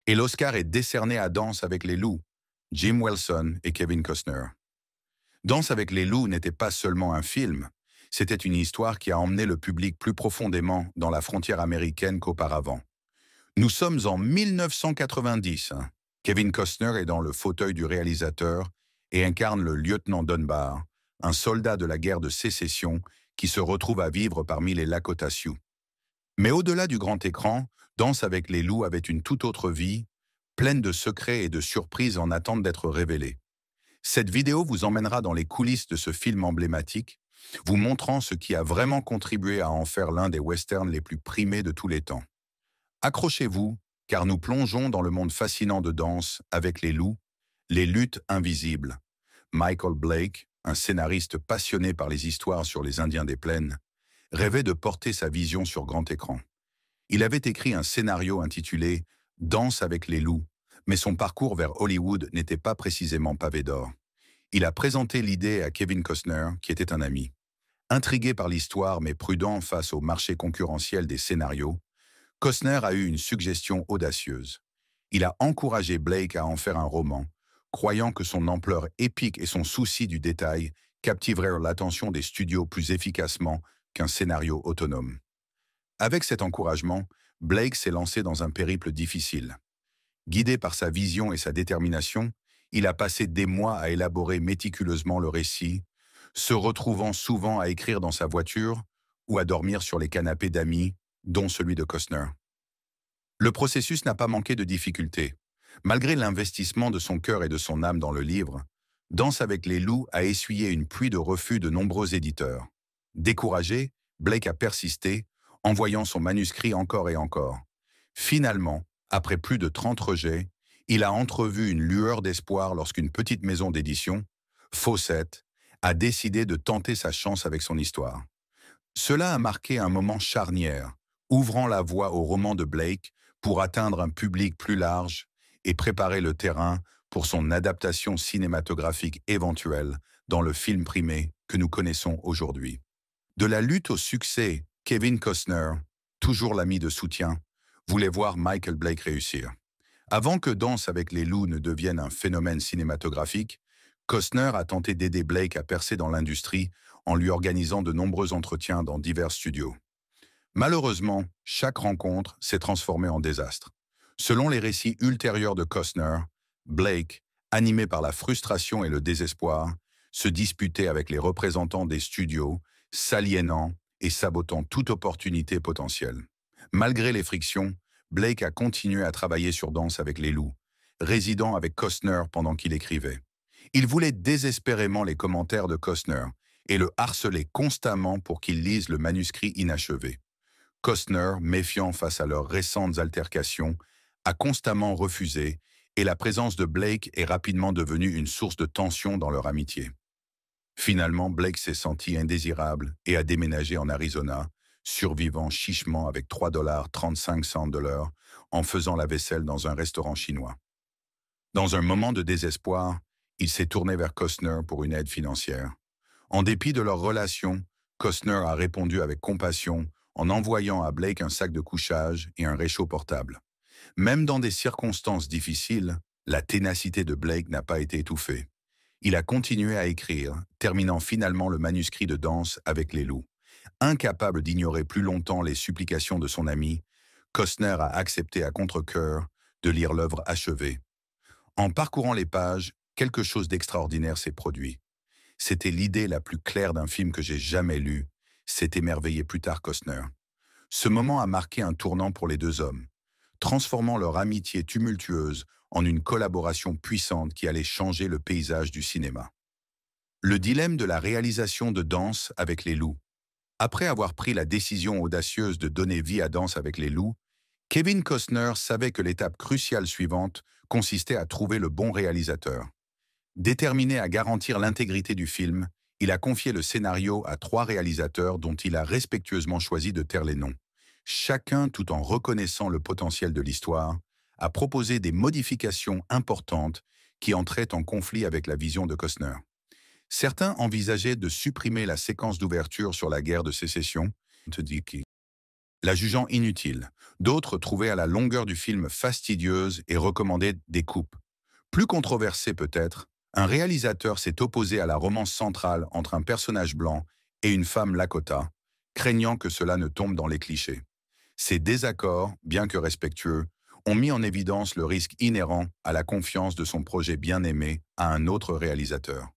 Et l'Oscar est décerné à Danse avec les loups, Jim Wilson et Kevin Costner. Danse avec les loups n'était pas seulement un film, c'était une histoire qui a emmené le public plus profondément dans la frontière américaine qu'auparavant. Nous sommes en 1990. Kevin Costner est dans le fauteuil du réalisateur et incarne le lieutenant Dunbar, un soldat de la guerre de sécession qui se retrouve à vivre parmi les Lakota Sioux. Mais au-delà du grand écran, Danse avec les loups avait une toute autre vie, pleine de secrets et de surprises en attente d'être révélés. Cette vidéo vous emmènera dans les coulisses de ce film emblématique, vous montrant ce qui a vraiment contribué à en faire l'un des westerns les plus primés de tous les temps. Accrochez-vous, car nous plongeons dans le monde fascinant de Danse avec les loups, les luttes invisibles. Michael Blake, un scénariste passionné par les histoires sur les Indiens des plaines, rêvait de porter sa vision sur grand écran. Il avait écrit un scénario intitulé « Danse avec les loups », mais son parcours vers Hollywood n'était pas précisément pavé d'or. Il a présenté l'idée à Kevin Costner, qui était un ami. Intrigué par l'histoire mais prudent face au marché concurrentiel des scénarios, Costner a eu une suggestion audacieuse. Il a encouragé Blake à en faire un roman, croyant que son ampleur épique et son souci du détail captiveraient l'attention des studios plus efficacement qu'un scénario autonome. Avec cet encouragement, Blake s'est lancé dans un périple difficile. Guidé par sa vision et sa détermination, il a passé des mois à élaborer méticuleusement le récit, se retrouvant souvent à écrire dans sa voiture ou à dormir sur les canapés d'amis, dont celui de Costner. Le processus n'a pas manqué de difficultés. Malgré l'investissement de son cœur et de son âme dans le livre, Danse avec les loups a essuyé une pluie de refus de nombreux éditeurs. Découragé, Blake a persisté, envoyant son manuscrit encore et encore. Finalement, après plus de 30 rejets, il a entrevu une lueur d'espoir lorsqu'une petite maison d'édition, Fawcett, a décidé de tenter sa chance avec son histoire. Cela a marqué un moment charnière, ouvrant la voie au roman de Blake pour atteindre un public plus large et préparer le terrain pour son adaptation cinématographique éventuelle dans le film primé que nous connaissons aujourd'hui. De la lutte au succès, Kevin Costner, toujours l'ami de soutien, voulait voir Michael Blake réussir. Avant que Danse avec les loups ne devienne un phénomène cinématographique, Costner a tenté d'aider Blake à percer dans l'industrie en lui organisant de nombreux entretiens dans divers studios. Malheureusement, chaque rencontre s'est transformée en désastre. Selon les récits ultérieurs de Costner, Blake, animé par la frustration et le désespoir, se disputait avec les représentants des studios, s'aliénant et sabotant toute opportunité potentielle. Malgré les frictions, Blake a continué à travailler sur Danse avec les loups, résidant avec Costner pendant qu'il écrivait. Il voulait désespérément les commentaires de Costner et le harcelait constamment pour qu'il lise le manuscrit inachevé. Costner, méfiant face à leurs récentes altercations, a constamment refusé et la présence de Blake est rapidement devenue une source de tension dans leur amitié. Finalement, Blake s'est senti indésirable et a déménagé en Arizona, survivant chichement avec 3,35 $ de l'heure en faisant la vaisselle dans un restaurant chinois. Dans un moment de désespoir, il s'est tourné vers Costner pour une aide financière. En dépit de leur relation, Costner a répondu avec compassion en envoyant à Blake un sac de couchage et un réchaud portable. Même dans des circonstances difficiles, la ténacité de Blake n'a pas été étouffée. Il a continué à écrire, terminant finalement le manuscrit de Danse avec les loups. Incapable d'ignorer plus longtemps les supplications de son ami, Costner a accepté à contre-cœur de lire l'œuvre achevée. En parcourant les pages, quelque chose d'extraordinaire s'est produit. C'était l'idée la plus claire d'un film que j'ai jamais lu, s'est émerveillé plus tard Costner. Ce moment a marqué un tournant pour les deux hommes, transformant leur amitié tumultueuse en une collaboration puissante qui allait changer le paysage du cinéma. Le dilemme de la réalisation de Danse avec les loups. Après avoir pris la décision audacieuse de donner vie à Danse avec les loups, Kevin Costner savait que l'étape cruciale suivante consistait à trouver le bon réalisateur. Déterminé à garantir l'intégrité du film, il a confié le scénario à 3 réalisateurs dont il a respectueusement choisi de taire les noms. Chacun, tout en reconnaissant le potentiel de l'histoire, a proposé des modifications importantes qui entraient en conflit avec la vision de Costner. Certains envisageaient de supprimer la séquence d'ouverture sur la guerre de sécession, la jugeant inutile. D'autres trouvaient à la longueur du film fastidieuse et recommandaient des coupes. Plus controversé peut-être, un réalisateur s'est opposé à la romance centrale entre un personnage blanc et une femme Lakota, craignant que cela ne tombe dans les clichés. Ces désaccords, bien que respectueux, ont mis en évidence le risque inhérent à la confiance de son projet bien-aimé à un autre réalisateur.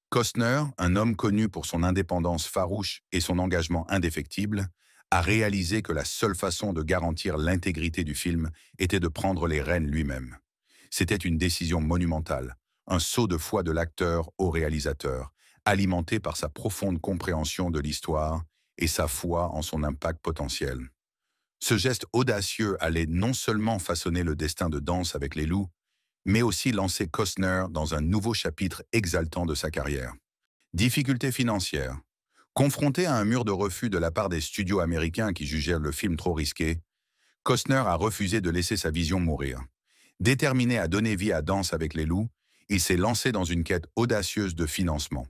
Costner, un homme connu pour son indépendance farouche et son engagement indéfectible, a réalisé que la seule façon de garantir l'intégrité du film était de prendre les rênes lui-même. C'était une décision monumentale, un saut de foi de l'acteur au réalisateur, alimenté par sa profonde compréhension de l'histoire et sa foi en son impact potentiel. Ce geste audacieux allait non seulement façonner le destin de Danse avec les loups, mais aussi lancer Costner dans un nouveau chapitre exaltant de sa carrière. Difficultés financières. Confronté à un mur de refus de la part des studios américains qui jugèrent le film trop risqué, Costner a refusé de laisser sa vision mourir. Déterminé à donner vie à Danse avec les loups, il s'est lancé dans une quête audacieuse de financement.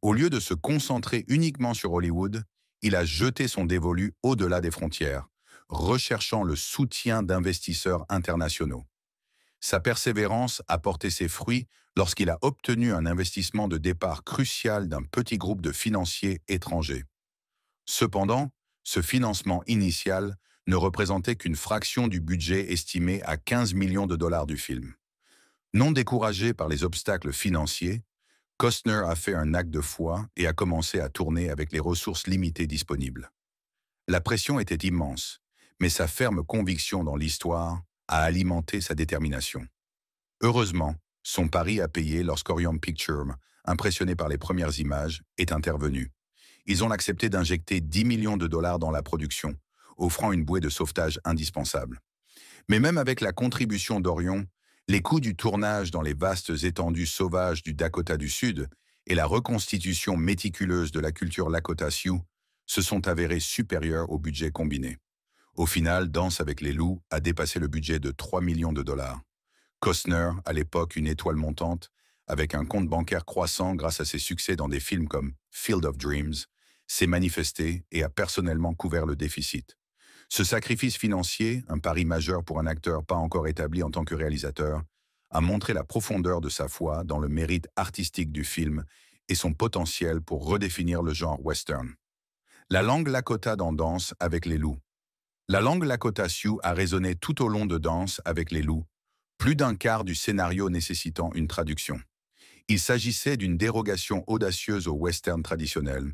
Au lieu de se concentrer uniquement sur Hollywood, il a jeté son dévolu au-delà des frontières, recherchant le soutien d'investisseurs internationaux. Sa persévérance a porté ses fruits lorsqu'il a obtenu un investissement de départ crucial d'un petit groupe de financiers étrangers. Cependant, ce financement initial ne représentait qu'une fraction du budget estimé à 15 millions de dollars du film. Non découragé par les obstacles financiers, Costner a fait un acte de foi et a commencé à tourner avec les ressources limitées disponibles. La pression était immense, mais sa ferme conviction dans l'histoire a alimenté sa détermination. Heureusement, son pari a payé lorsqu'Orion Pictures, impressionné par les premières images, est intervenu. Ils ont accepté d'injecter 10 millions de dollars dans la production, offrant une bouée de sauvetage indispensable. Mais même avec la contribution d'Orion, les coûts du tournage dans les vastes étendues sauvages du Dakota du Sud et la reconstitution méticuleuse de la culture Lakota Sioux se sont avérés supérieurs au budget combiné. Au final, Danse avec les loups a dépassé le budget de 3 millions de dollars. Costner, à l'époque une étoile montante, avec un compte bancaire croissant grâce à ses succès dans des films comme Field of Dreams, s'est manifesté et a personnellement couvert le déficit. Ce sacrifice financier, un pari majeur pour un acteur pas encore établi en tant que réalisateur, a montré la profondeur de sa foi dans le mérite artistique du film et son potentiel pour redéfinir le genre western. La langue Lakota dans Danse avec les loups. La langue Lakota Sioux a résonné tout au long de Danse avec les loups, plus d'un quart du scénario nécessitant une traduction. Il s'agissait d'une dérogation audacieuse au western traditionnel,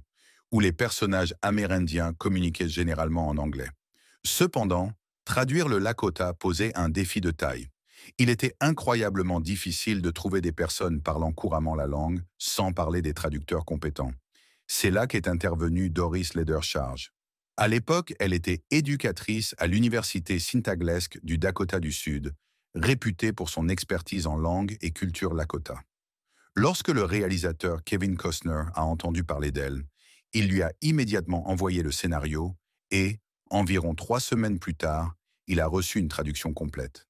où les personnages amérindiens communiquaient généralement en anglais. Cependant, traduire le Lakota posait un défi de taille. Il était incroyablement difficile de trouver des personnes parlant couramment la langue sans parler des traducteurs compétents. C'est là qu'est intervenue Doris Ledercharge. À l'époque, elle était éducatrice à l'université Syntaglesc du Dakota du Sud, réputée pour son expertise en langue et culture Lakota. Lorsque le réalisateur Kevin Costner a entendu parler d'elle, il lui a immédiatement envoyé le scénario et, environ 3 semaines plus tard, il a reçu une traduction complète.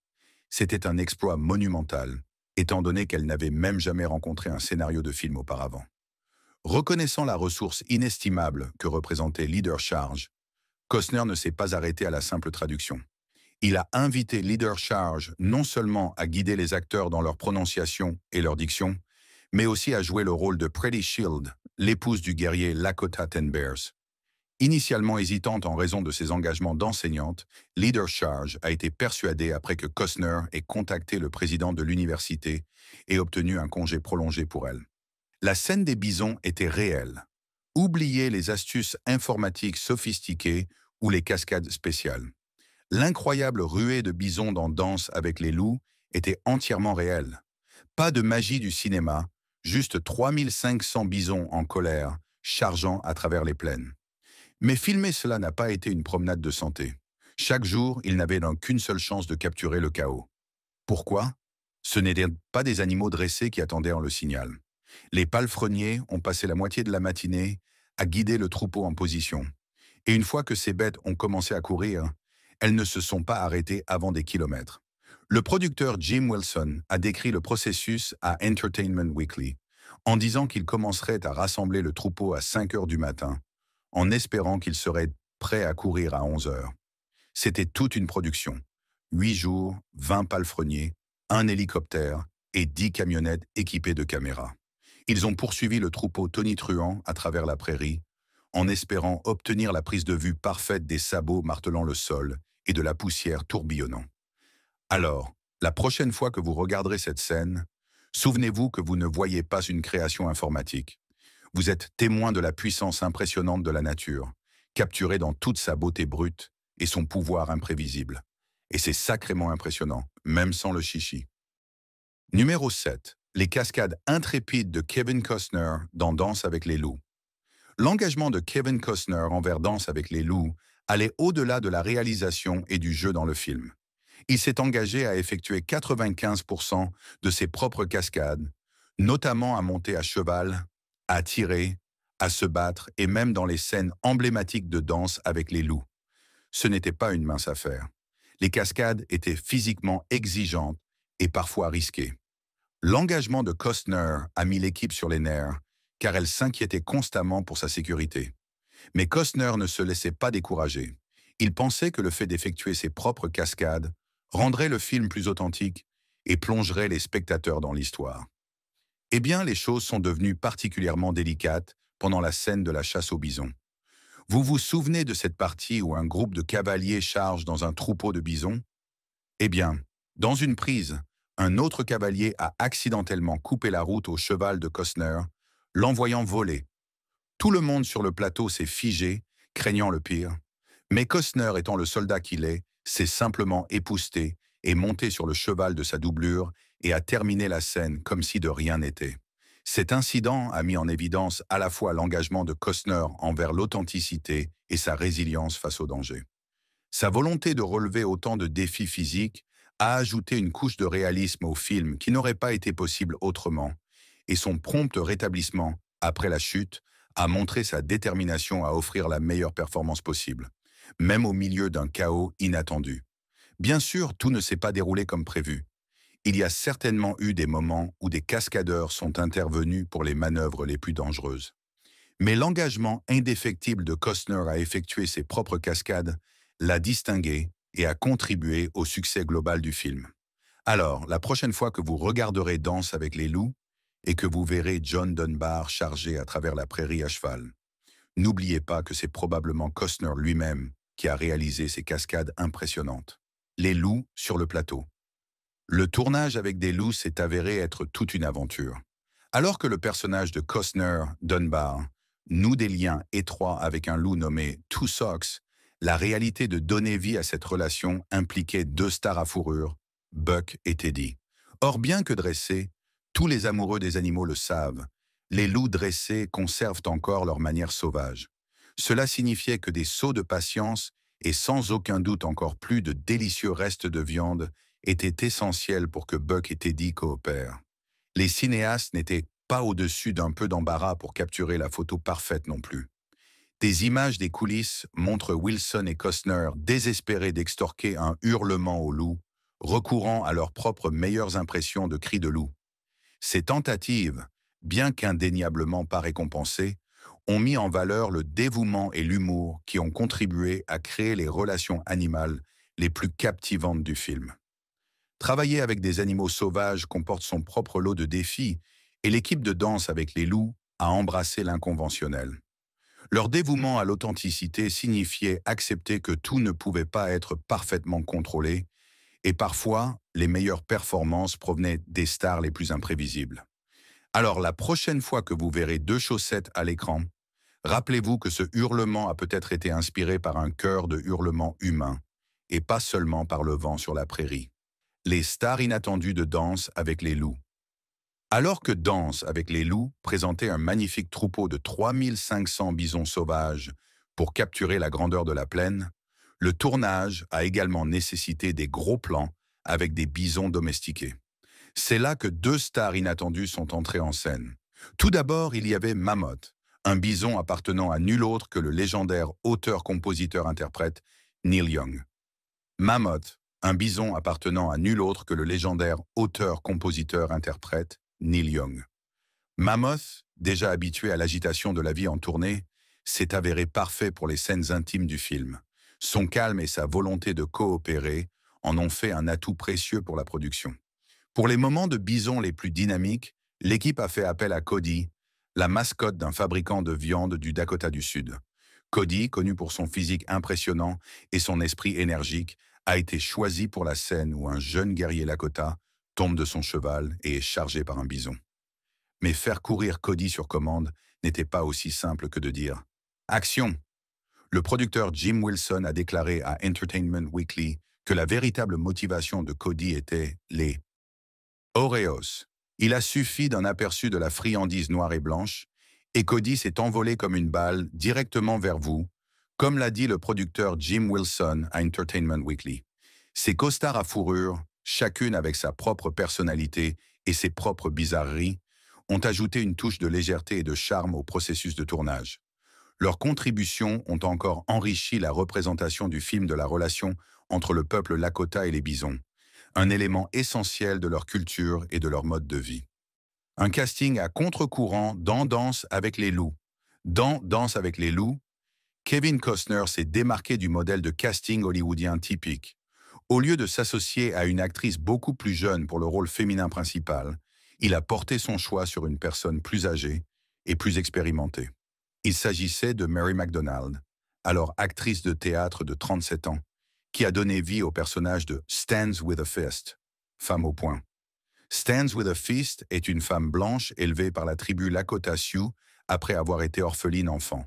C'était un exploit monumental, étant donné qu'elle n'avait même jamais rencontré un scénario de film auparavant. Reconnaissant la ressource inestimable que représentait Ledercharge, Costner ne s'est pas arrêté à la simple traduction. Il a invité Ledercharge non seulement à guider les acteurs dans leur prononciation et leur diction, mais aussi à jouer le rôle de Pretty Shield, l'épouse du guerrier Lakota Ten Bears. Initialement hésitante en raison de ses engagements d'enseignante, Ledercharge a été persuadée après que Costner ait contacté le président de l'université et obtenu un congé prolongé pour elle. La scène des bisons était réelle. Oubliez les astuces informatiques sophistiquées ou les cascades spéciales. L'incroyable ruée de bisons dans Danse avec les loups était entièrement réelle. Pas de magie du cinéma, juste 3500 bisons en colère, chargeant à travers les plaines. Mais filmer cela n'a pas été une promenade de santé. Chaque jour, ils n'avaient donc qu'une seule chance de capturer le chaos. Pourquoi? Ce n'étaient pas des animaux dressés qui attendaient le signal. Les palefreniers ont passé la moitié de la matinée à guider le troupeau en position. Et une fois que ces bêtes ont commencé à courir, elles ne se sont pas arrêtées avant des kilomètres. Le producteur Jim Wilson a décrit le processus à Entertainment Weekly, en disant qu'il commencerait à rassembler le troupeau à 5 heures du matin, en espérant qu'il serait prêt à courir à 11 heures. C'était toute une production. 8 jours, 20 palefreniers, un hélicoptère et 10 camionnettes équipées de caméras. Ils ont poursuivi le troupeau tonitruant à travers la prairie, en espérant obtenir la prise de vue parfaite des sabots martelant le sol et de la poussière tourbillonnant. Alors, la prochaine fois que vous regarderez cette scène, souvenez-vous que vous ne voyez pas une création informatique. Vous êtes témoin de la puissance impressionnante de la nature, capturée dans toute sa beauté brute et son pouvoir imprévisible. Et c'est sacrément impressionnant, même sans le chichi. Numéro 7. Les cascades intrépides de Kevin Costner dans Danse avec les loups. L'engagement de Kevin Costner envers Danse avec les loups allait au-delà de la réalisation et du jeu dans le film. Il s'est engagé à effectuer 95% de ses propres cascades, notamment à monter à cheval, à tirer, à se battre et même dans les scènes emblématiques de Danse avec les loups. Ce n'était pas une mince affaire. Les cascades étaient physiquement exigeantes et parfois risquées. L'engagement de Costner a mis l'équipe sur les nerfs, car elle s'inquiétait constamment pour sa sécurité. Mais Costner ne se laissait pas décourager. Il pensait que le fait d'effectuer ses propres cascades rendrait le film plus authentique et plongerait les spectateurs dans l'histoire. Eh bien, les choses sont devenues particulièrement délicates pendant la scène de la chasse au bison. Vous vous souvenez de cette partie où un groupe de cavaliers charge dans un troupeau de bisons? Eh bien, dans une prise, un autre cavalier a accidentellement coupé la route au cheval de Costner, l'envoyant voler. Tout le monde sur le plateau s'est figé, craignant le pire. Mais Costner, étant le soldat qu'il est, s'est simplement épousseté et monté sur le cheval de sa doublure et a terminé la scène comme si de rien n'était. Cet incident a mis en évidence à la fois l'engagement de Costner envers l'authenticité et sa résilience face au danger. Sa volonté de relever autant de défis physiques a ajouté une couche de réalisme au film qui n'aurait pas été possible autrement, et son prompt rétablissement, après la chute, a montré sa détermination à offrir la meilleure performance possible, même au milieu d'un chaos inattendu. Bien sûr, tout ne s'est pas déroulé comme prévu. Il y a certainement eu des moments où des cascadeurs sont intervenus pour les manœuvres les plus dangereuses. Mais l'engagement indéfectible de Costner à effectuer ses propres cascades l'a distingué et a contribué au succès global du film. Alors, la prochaine fois que vous regarderez Danse avec les loups et que vous verrez John Dunbar charger à travers la prairie à cheval, n'oubliez pas que c'est probablement Costner lui-même qui a réalisé ces cascades impressionnantes. Les loups sur le plateau. Le tournage avec des loups s'est avéré être toute une aventure. Alors que le personnage de Costner, Dunbar, noue des liens étroits avec un loup nommé Two Socks, la réalité de donner vie à cette relation impliquait deux stars à fourrure, Buck et Teddy. Or, bien que dressés, tous les amoureux des animaux le savent, les loups dressés conservent encore leur manière sauvage. Cela signifiait que des sauts de patience et sans aucun doute encore plus de délicieux restes de viande étaient essentiels pour que Buck et Teddy coopèrent. Les cinéastes n'étaient pas au-dessus d'un peu d'embarras pour capturer la photo parfaite non plus. Des images des coulisses montrent Wilson et Costner désespérés d'extorquer un hurlement au loup, recourant à leurs propres meilleures impressions de cris de loup. Ces tentatives, bien qu'indéniablement pas récompensées, ont mis en valeur le dévouement et l'humour qui ont contribué à créer les relations animales les plus captivantes du film. Travailler avec des animaux sauvages comporte son propre lot de défis et l'équipe de Danse avec les loups a embrassé l'inconventionnel. Leur dévouement à l'authenticité signifiait accepter que tout ne pouvait pas être parfaitement contrôlé et parfois, les meilleures performances provenaient des stars les plus imprévisibles. Alors la prochaine fois que vous verrez deux chaussettes à l'écran, rappelez-vous que ce hurlement a peut-être été inspiré par un chœur de hurlements humains et pas seulement par le vent sur la prairie. Les stars inattendues de Danse avec les loups. Alors que Danse avec les loups présentait un magnifique troupeau de 3500 bisons sauvages pour capturer la grandeur de la plaine, le tournage a également nécessité des gros plans avec des bisons domestiqués. C'est là que deux stars inattendues sont entrées en scène. Tout d'abord, il y avait Mammoth, un bison appartenant à nul autre que le légendaire auteur-compositeur-interprète Neil Young. Mammoth, un bison appartenant à nul autre que le légendaire auteur-compositeur-interprète Neil Young. Mammoth, déjà habitué à l'agitation de la vie en tournée, s'est avéré parfait pour les scènes intimes du film. Son calme et sa volonté de coopérer en ont fait un atout précieux pour la production. Pour les moments de bison les plus dynamiques, l'équipe a fait appel à Cody, la mascotte d'un fabricant de viande du Dakota du Sud. Cody, connu pour son physique impressionnant et son esprit énergique, a été choisi pour la scène où un jeune guerrier Lakota tombe de son cheval et est chargé par un bison. Mais faire courir Cody sur commande n'était pas aussi simple que de dire « Action !» Le producteur Jim Wilson a déclaré à Entertainment Weekly que la véritable motivation de Cody était les Oreos. Il a suffi d'un aperçu de la friandise noire et blanche, et Cody s'est envolé comme une balle directement vers vous, comme l'a dit le producteur Jim Wilson à Entertainment Weekly. Ses costards à fourrure, chacune avec sa propre personnalité et ses propres bizarreries, ont ajouté une touche de légèreté et de charme au processus de tournage. Leurs contributions ont encore enrichi la représentation du film de la relation entre le peuple Lakota et les bisons, un élément essentiel de leur culture et de leur mode de vie. Un casting à contre-courant dans Danse avec les loups. Dans Danse avec les loups, Kevin Costner s'est démarqué du modèle de casting hollywoodien typique. Au lieu de s'associer à une actrice beaucoup plus jeune pour le rôle féminin principal, il a porté son choix sur une personne plus âgée et plus expérimentée. Il s'agissait de Mary McDonnell, alors actrice de théâtre de 37 ans, qui a donné vie au personnage de Stands with a Fist, femme au poing. Stands with a Fist est une femme blanche élevée par la tribu Lakota Sioux après avoir été orpheline enfant.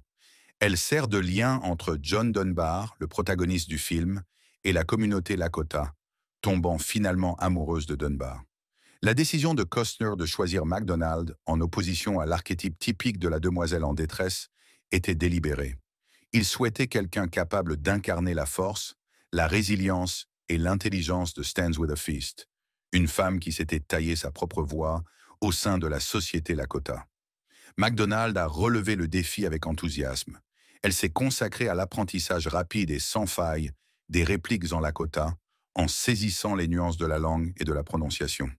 Elle sert de lien entre John Dunbar, le protagoniste du film, et la communauté Lakota, tombant finalement amoureuse de Dunbar. La décision de Costner de choisir McDonnell en opposition à l'archétype typique de la demoiselle en détresse était délibérée. Il souhaitait quelqu'un capable d'incarner la force, la résilience et l'intelligence de Stands with a Fist, une femme qui s'était taillé sa propre voie au sein de la société Lakota. McDonnell a relevé le défi avec enthousiasme. Elle s'est consacrée à l'apprentissage rapide et sans faille des répliques en Lakota, en saisissant les nuances de la langue et de la prononciation.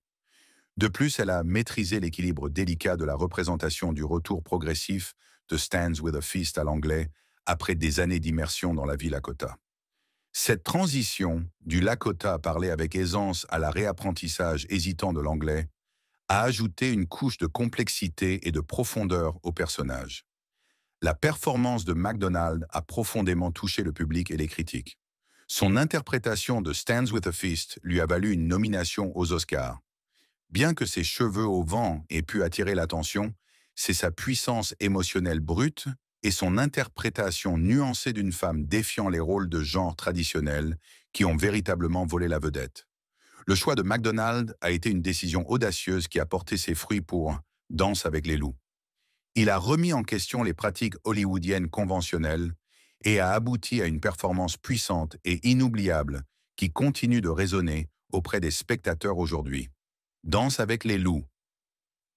De plus, elle a maîtrisé l'équilibre délicat de la représentation du retour progressif de Stands with a Fist à l'anglais après des années d'immersion dans la vie Lakota. Cette transition du Lakota à parler avec aisance à la réapprentissage hésitant de l'anglais a ajouté une couche de complexité et de profondeur au personnage. La performance de McDonnell a profondément touché le public et les critiques. Son interprétation de Stands with a Fist lui a valu une nomination aux Oscars. Bien que ses cheveux au vent aient pu attirer l'attention, c'est sa puissance émotionnelle brute et son interprétation nuancée d'une femme défiant les rôles de genre traditionnels qui ont véritablement volé la vedette. Le choix de McDonnell a été une décision audacieuse qui a porté ses fruits pour Danse avec les loups. Il a remis en question les pratiques hollywoodiennes conventionnelles et a abouti à une performance puissante et inoubliable qui continue de résonner auprès des spectateurs aujourd'hui. Danse avec les loups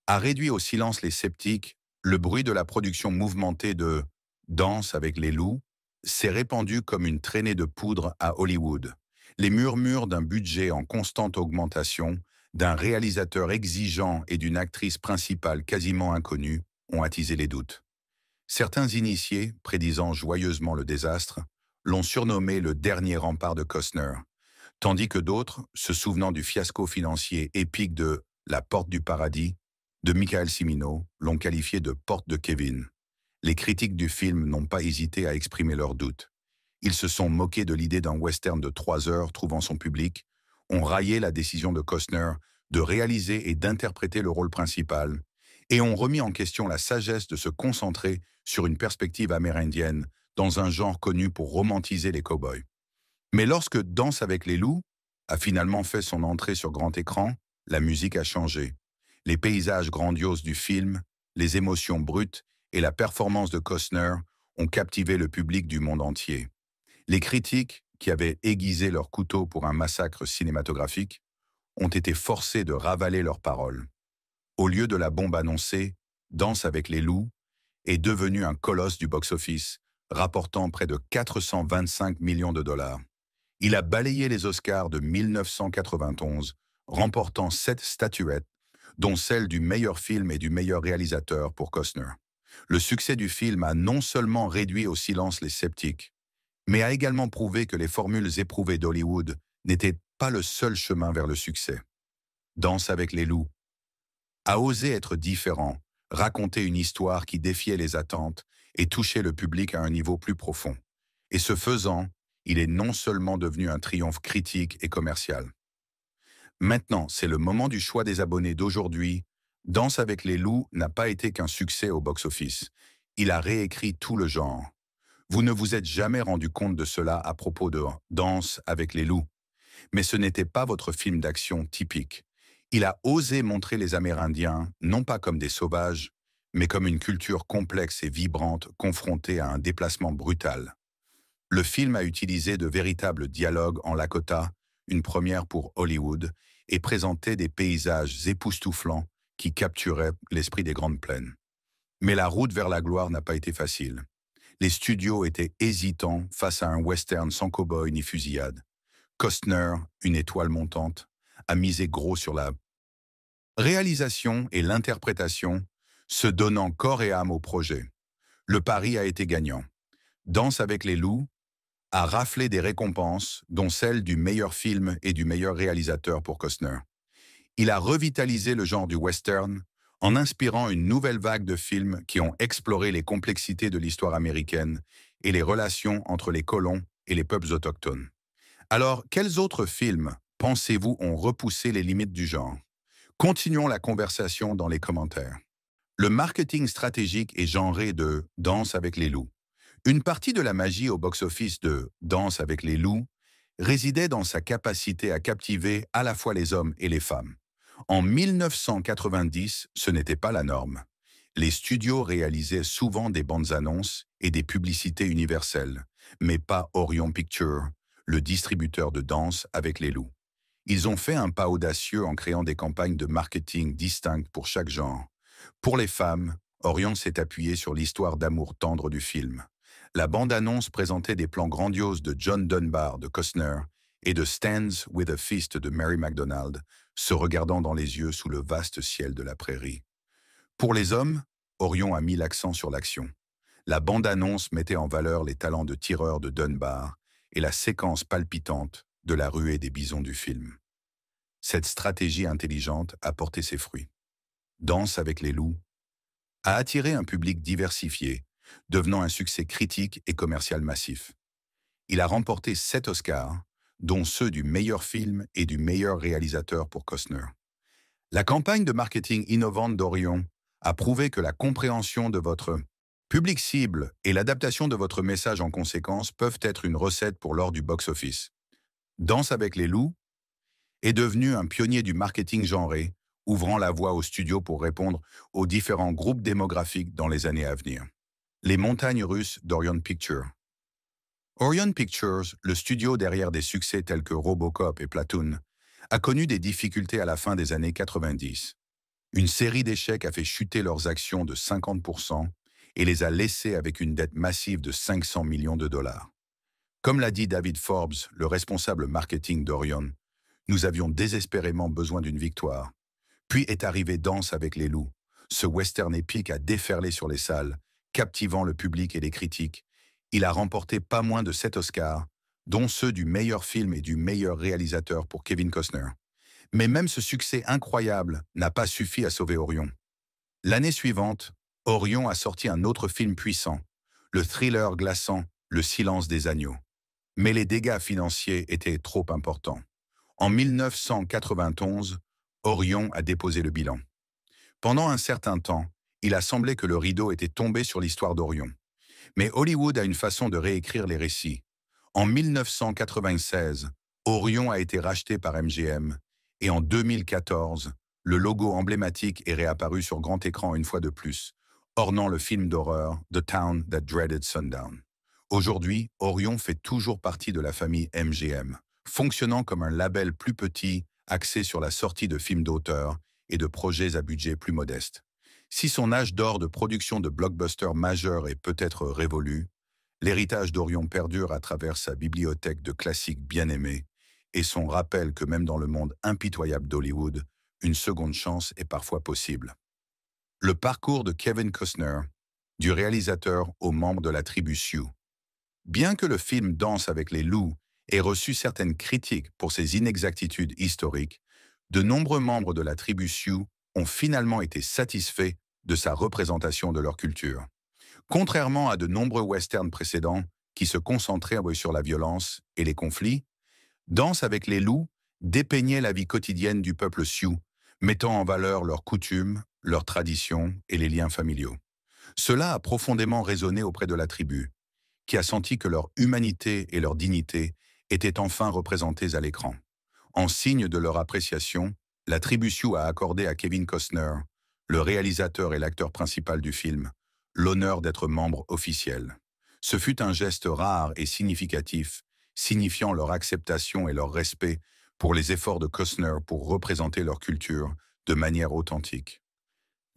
a réduit au silence les sceptiques. Le bruit de la production mouvementée de Danse avec les loups s'est répandu comme une traînée de poudre à Hollywood. Les murmures d'un budget en constante augmentation, d'un réalisateur exigeant et d'une actrice principale quasiment inconnue ont attisé les doutes. Certains initiés, prédisant joyeusement le désastre, l'ont surnommé le dernier rempart de Costner, tandis que d'autres, se souvenant du fiasco financier épique de La Porte du Paradis, de Michael Cimino, l'ont qualifié de Porte de Kevin. Les critiques du film n'ont pas hésité à exprimer leurs doutes. Ils se sont moqués de l'idée d'un western de 3 heures trouvant son public, ont raillé la décision de Costner de réaliser et d'interpréter le rôle principal, et ont remis en question la sagesse de se concentrer sur une perspective amérindienne dans un genre connu pour romantiser les cow-boys. Mais lorsque Danse avec les loups a finalement fait son entrée sur grand écran, la musique a changé. Les paysages grandioses du film, les émotions brutes et la performance de Costner ont captivé le public du monde entier. Les critiques, qui avaient aiguisé leur couteau pour un massacre cinématographique, ont été forcés de ravaler leurs paroles. Au lieu de la bombe annoncée, Danse avec les loups est devenu un colosse du box-office, rapportant près de 425 millions de dollars. Il a balayé les Oscars de 1991, remportant 7 statuettes, dont celle du meilleur film et du meilleur réalisateur pour Costner. Le succès du film a non seulement réduit au silence les sceptiques, mais a également prouvé que les formules éprouvées d'Hollywood n'étaient pas le seul chemin vers le succès. Danse avec les loups a osé être différent, raconter une histoire qui défiait les attentes et touchait le public à un niveau plus profond. Et ce faisant, il est non seulement devenu un triomphe critique et commercial. Maintenant, c'est le moment du choix des abonnés d'aujourd'hui. Danse avec les loups n'a pas été qu'un succès au box-office. Il a réécrit tout le genre. Vous ne vous êtes jamais rendu compte de cela à propos de Danse avec les loups. Mais ce n'était pas votre film d'action typique. Il a osé montrer les Amérindiens, non pas comme des sauvages, mais comme une culture complexe et vibrante confrontée à un déplacement brutal. Le film a utilisé de véritables dialogues en Lakota, une première pour Hollywood, et présentait des paysages époustouflants qui capturaient l'esprit des Grandes Plaines. Mais la route vers la gloire n'a pas été facile. Les studios étaient hésitants face à un western sans cow-boy ni fusillade. Costner, une étoile montante, a misé gros sur la réalisation et l'interprétation, se donnant corps et âme au projet. Le pari a été gagnant. Danse avec les loups a raflé des récompenses, dont celle du meilleur film et du meilleur réalisateur pour Costner. Il a revitalisé le genre du western en inspirant une nouvelle vague de films qui ont exploré les complexités de l'histoire américaine et les relations entre les colons et les peuples autochtones. Alors, quels autres films, pensez-vous, ont repoussé les limites du genre? Continuons la conversation dans les commentaires. Le marketing stratégique et genré de Danse avec les loups. Une partie de la magie au box-office de Danse avec les loups résidait dans sa capacité à captiver à la fois les hommes et les femmes. En 1990, ce n'était pas la norme. Les studios réalisaient souvent des bandes annonces et des publicités universelles, mais pas Orion Pictures, le distributeur de Danse avec les loups. Ils ont fait un pas audacieux en créant des campagnes de marketing distinctes pour chaque genre. Pour les femmes, Orion s'est appuyé sur l'histoire d'amour tendre du film. La bande-annonce présentait des plans grandioses de John Dunbar de Costner et de Stands with a Fist de Mary McDonnell, se regardant dans les yeux sous le vaste ciel de la prairie. Pour les hommes, Orion a mis l'accent sur l'action. La bande-annonce mettait en valeur les talents de tireur de Dunbar et la séquence palpitante de la ruée des bisons du film. Cette stratégie intelligente a porté ses fruits. Danse avec les loups a attiré un public diversifié, devenant un succès critique et commercial massif. Il a remporté 7 Oscars, dont ceux du meilleur film et du meilleur réalisateur pour Costner. La campagne de marketing innovante d'Orion a prouvé que la compréhension de votre public cible et l'adaptation de votre message en conséquence peuvent être une recette pour l'or du box-office. Danse avec les loups est devenu un pionnier du marketing genré, ouvrant la voie aux studios pour répondre aux différents groupes démographiques dans les années à venir. Les montagnes russes d'Orion Pictures. Orion Pictures, le studio derrière des succès tels que Robocop et Platoon, a connu des difficultés à la fin des années 90. Une série d'échecs a fait chuter leurs actions de 50% et les a laissés avec une dette massive de 500 millions de dollars. Comme l'a dit David Forbes, le responsable marketing d'Orion, nous avions désespérément besoin d'une victoire. Puis est arrivé Danse avec les loups. Ce western épique a déferlé sur les salles, captivant le public et les critiques. Il a remporté pas moins de 7 Oscars, dont ceux du meilleur film et du meilleur réalisateur pour Kevin Costner. Mais même ce succès incroyable n'a pas suffi à sauver Orion. L'année suivante, Orion a sorti un autre film puissant, le thriller glaçant Le silence des agneaux. Mais les dégâts financiers étaient trop importants. En 1991, Orion a déposé le bilan. Pendant un certain temps, il a semblé que le rideau était tombé sur l'histoire d'Orion. Mais Hollywood a une façon de réécrire les récits. En 1996, Orion a été racheté par MGM et en 2014, le logo emblématique est réapparu sur grand écran une fois de plus, ornant le film d'horreur The Town That Dreaded Sundown. Aujourd'hui, Orion fait toujours partie de la famille MGM, fonctionnant comme un label plus petit axé sur la sortie de films d'auteur et de projets à budget plus modeste. Si son âge d'or de production de blockbusters majeurs est peut-être révolu, l'héritage d'Orion perdure à travers sa bibliothèque de classiques bien-aimés et son rappel que même dans le monde impitoyable d'Hollywood, une seconde chance est parfois possible. Le parcours de Kevin Costner du réalisateur aux membres de la tribu Sioux. Bien que le film Danse avec les loups ait reçu certaines critiques pour ses inexactitudes historiques, de nombreux membres de la tribu Sioux ont finalement été satisfaits de sa représentation de leur culture. Contrairement à de nombreux westerns précédents qui se concentraient sur la violence et les conflits, Danse avec les loups dépeignait la vie quotidienne du peuple Sioux, mettant en valeur leurs coutumes, leurs traditions et les liens familiaux. Cela a profondément résonné auprès de la tribu, qui a senti que leur humanité et leur dignité étaient enfin représentées à l'écran. En signe de leur appréciation, la tribu Sioux a accordé à Kevin Costner, le réalisateur et l'acteur principal du film, l'honneur d'être membre officiel. Ce fut un geste rare et significatif, signifiant leur acceptation et leur respect pour les efforts de Costner pour représenter leur culture de manière authentique.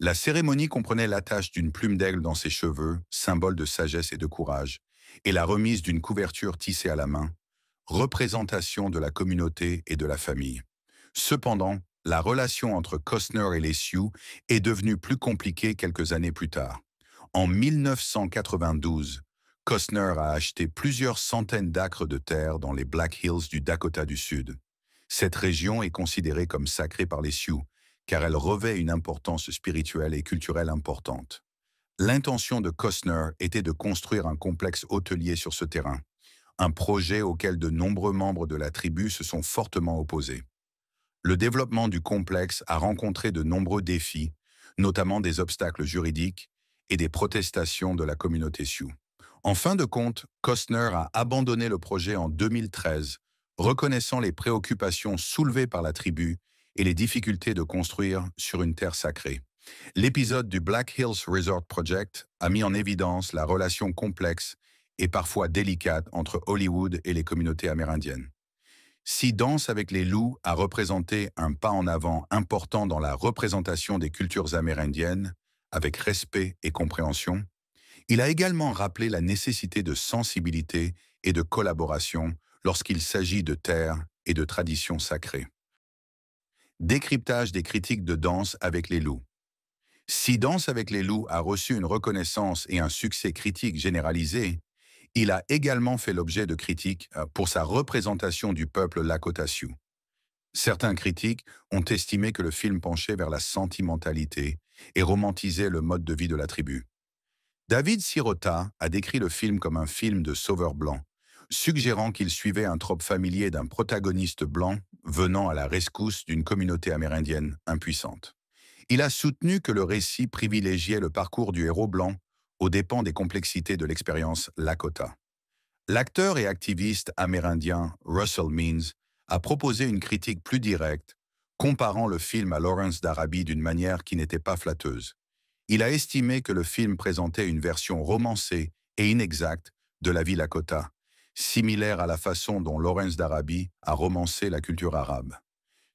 La cérémonie comprenait l'attache d'une plume d'aigle dans ses cheveux, symbole de sagesse et de courage, et la remise d'une couverture tissée à la main, représentation de la communauté et de la famille. Cependant, la relation entre Costner et les Sioux est devenue plus compliquée quelques années plus tard. En 1992, Costner a acheté plusieurs centaines d'acres de terre dans les Black Hills du Dakota du Sud. Cette région est considérée comme sacrée par les Sioux, car elle revêt une importance spirituelle et culturelle importante. L'intention de Costner était de construire un complexe hôtelier sur ce terrain, un projet auquel de nombreux membres de la tribu se sont fortement opposés. Le développement du complexe a rencontré de nombreux défis, notamment des obstacles juridiques et des protestations de la communauté Sioux. En fin de compte, Costner a abandonné le projet en 2013, reconnaissant les préoccupations soulevées par la tribu et les difficultés de construire sur une terre sacrée. L'épisode du Black Hills Resort Project a mis en évidence la relation complexe et parfois délicate entre Hollywood et les communautés amérindiennes. Si Danse avec les loups a représenté un pas en avant important dans la représentation des cultures amérindiennes, avec respect et compréhension, il a également rappelé la nécessité de sensibilité et de collaboration lorsqu'il s'agit de terres et de traditions sacrées. Décryptage des critiques de Danse avec les loups. Si Danse avec les loups a reçu une reconnaissance et un succès critique généralisé, il a également fait l'objet de critiques pour sa représentation du peuple Lakota Sioux. Certains critiques ont estimé que le film penchait vers la sentimentalité et romantisait le mode de vie de la tribu. David Sirota a décrit le film comme un film de sauveur blanc, suggérant qu'il suivait un trope familier d'un protagoniste blanc venant à la rescousse d'une communauté amérindienne impuissante. Il a soutenu que le récit privilégiait le parcours du héros blanc aux dépens des complexités de l'expérience Lakota. L'acteur et activiste amérindien Russell Means a proposé une critique plus directe, comparant le film à Lawrence d'Arabie d'une manière qui n'était pas flatteuse. Il a estimé que le film présentait une version romancée et inexacte de la vie Lakota, similaire à la façon dont Lawrence d'Arabie a romancé la culture arabe.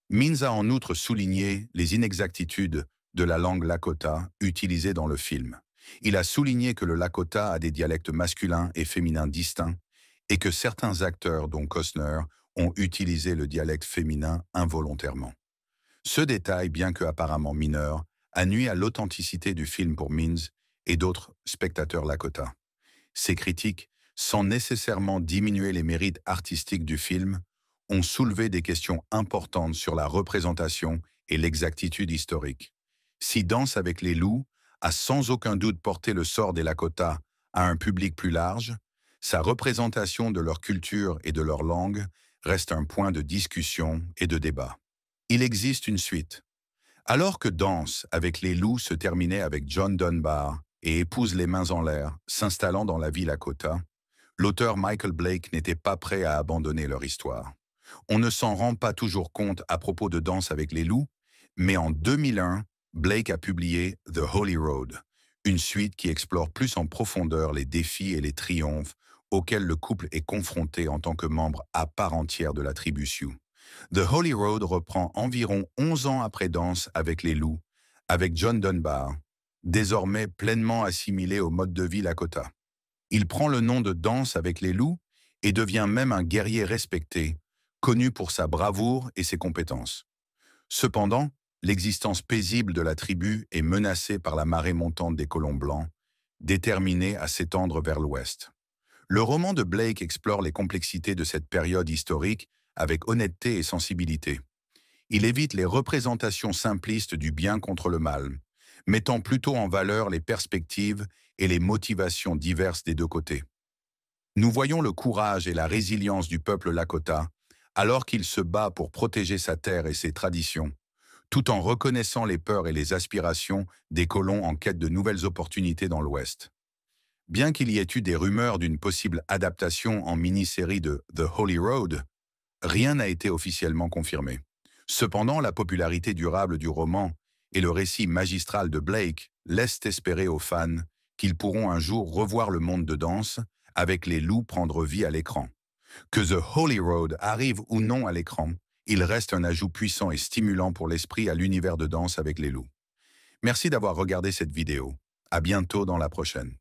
Means a en outre souligné les inexactitudes de la langue Lakota utilisée dans le film. Il a souligné que le Lakota a des dialectes masculins et féminins distincts et que certains acteurs, dont Costner, ont utilisé le dialecte féminin involontairement. Ce détail, bien que apparemment mineur, a nui à l'authenticité du film pour Means et d'autres spectateurs Lakota. Ces critiques, sans nécessairement diminuer les mérites artistiques du film, ont soulevé des questions importantes sur la représentation et l'exactitude historique. Si Danse avec les loups a sans aucun doute porté le sort des Lakota à un public plus large, sa représentation de leur culture et de leur langue reste un point de discussion et de débat. Il existe une suite. Alors que Danse avec les loups se terminait avec John Dunbar et Épouse les mains en l'air, s'installant dans la ville Lakota, l'auteur Michael Blake n'était pas prêt à abandonner leur histoire. On ne s'en rend pas toujours compte à propos de Danse avec les loups, mais en 2001, Blake a publié The Holy Road, une suite qui explore plus en profondeur les défis et les triomphes auxquels le couple est confronté en tant que membre à part entière de la tribu Sioux. The Holy Road reprend environ 11 ans après Danse avec les loups, avec John Dunbar, désormais pleinement assimilé au mode de vie Lakota. Il prend le nom de Danse avec les loups et devient même un guerrier respecté, connu pour sa bravoure et ses compétences. Cependant, l'existence paisible de la tribu est menacée par la marée montante des colons blancs, déterminé à s'étendre vers l'Ouest. Le roman de Blake explore les complexités de cette période historique avec honnêteté et sensibilité. Il évite les représentations simplistes du bien contre le mal, mettant plutôt en valeur les perspectives et les motivations diverses des deux côtés. Nous voyons le courage et la résilience du peuple Lakota, alors qu'il se bat pour protéger sa terre et ses traditions, tout en reconnaissant les peurs et les aspirations des colons en quête de nouvelles opportunités dans l'Ouest. Bien qu'il y ait eu des rumeurs d'une possible adaptation en mini-série de The Holy Road, rien n'a été officiellement confirmé. Cependant, la popularité durable du roman et le récit magistral de Blake laissent espérer aux fans qu'ils pourront un jour revoir le monde de danse avec les loups prendre vie à l'écran. Que The Holy Road arrive ou non à l'écran, il reste un ajout puissant et stimulant pour l'esprit à l'univers de danse avec les loups. Merci d'avoir regardé cette vidéo. À bientôt dans la prochaine.